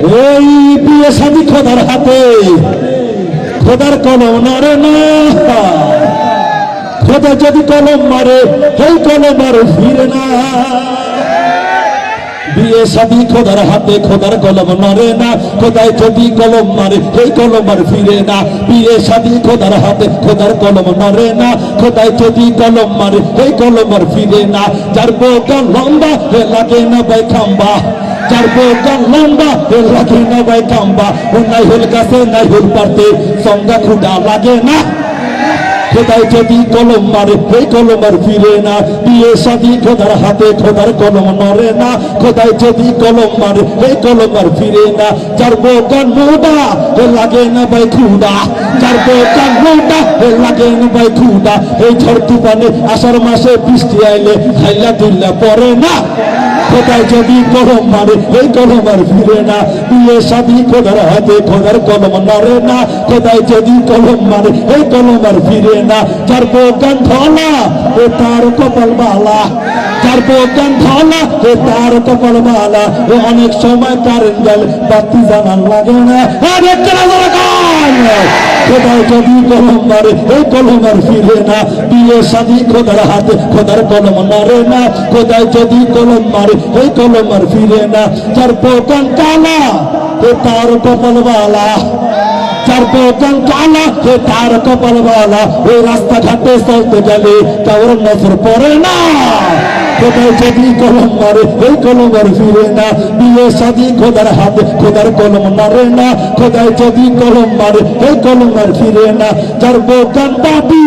এই বিয়ে শাদী খোদার হাতে, খোদার কলম নড়ে না। খোদা যদি কলম মারে এই কলম আর ফিরে না। বিয়ে শাদী খোদার হাতে, খোদার কলম নড়ে না। খোদায় যদি কলম মারে এই কলম আর ফিরে না। বিয়ে শাদী খোদার হাতে, খোদার কলম নড়ে না। খোদায় যদি কলম মারে এই কলম আর ফিরে না। যার বোকা লম্বা এ লাগে না ভাই খাম্বা, যার বোকা লম্বা এ লাগে না ভাই খাম্বা। ও নাই হল গাছে নাই হল পারতে, সঙ্গা খুঁটা লাগে না। খোদায় যদি কলম মারে এই কলম আর ফিরে না। বিয়ে শাদী খোদার হাতে, খোদার কলম নড়ে না। খোদায় যদি কলম মারে এই কলম আর ফিরে না। যার বোকান মোটা এ লাগে না ভাই খুদা, যার বোকান মোটা এ লাগে না ভাই খুদা। এই ঝড় তুফানে আষাঢ় মাসে বৃষ্টি আইলে হাইলা তুল্লা পড়ে না। খোদায় যদি কলম মারে এই কলম আর ফিরে না। বিয়ে শাদী খোদার হাতে, খোদার কলম নড়ে না। খোদায় যদি কলম মারে এই কলম আর ফিরে না। যার বোকান ধলা ও তার কপাল বালা, যার বোকান ধলা ও তার কপাল বালা। ও অনেক সময় কারেন্ট গেল বাতি জানার লাগে না। খোদায় যদি কলম মারে এই কলম আর ফিরে না। বিয়ে শাদী খোদার হাতে, খোদার কলম নড়ে না। খোদায় যদি কলম মারে এই কলম আর ফিরে না। যার বোকান কালা ও তার কপাল বালা, যার বোকান কালা ও তার কপাল বালা। ওই রাস্তাঘাটে চলতে গেলে কারোর নজর পড়ে না। খোদায় যদি কলম মারে এই কলম আর ফিরে না। বিয়ে শাদী খোদার হাতে, খোদার কলম নড়ে না। খোদায় যদি কলম মারে এই কলম আর ফিরে না। যার বোকান বাটি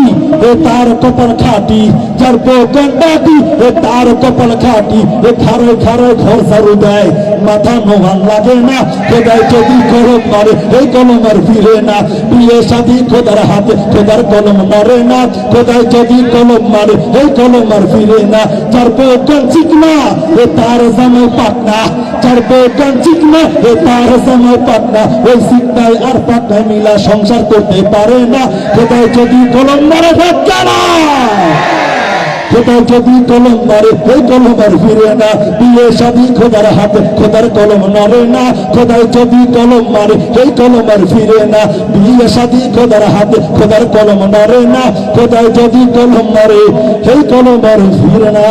ও তার কপাল খাটি, যার বোকান বাটি ও তার কপাল খাটি। এ খারে খারে ঘর ঝাড়ু দেয়, মাথা নোহান লাগে না। খোদায় যদি কলম মারে এই কলম আর ফিরে না। বিয়ে শাদী খোদার হাতে, খোদার কলম নড়ে না। খোদায় যদি কলম মারে এই কলম আর ফিরে না। যার বোকান চিকনা ও তার জামাই পাকনা, যার বোকান চিকনা ও তার জামাই পাকনা। ওই চিকনায় আর পাকনা মিলা সংসার করতে পারে না। খোদায় যদি কলম মারে ভাগ্যা না, খোদায় যদি কলম মারে এই কলম আর ফিরে না। বিয়ে শাদী খোদার হাতে, খোদার কলম নড়ে না। খোদায় যদি কলম মারে এই কলম আর ফিরে না। বিয়ে শাদী খোদার হাতে, খোদার কলম নড়ে না। খোদায় যদি কলম মারে এই কলম আর ফিরে না।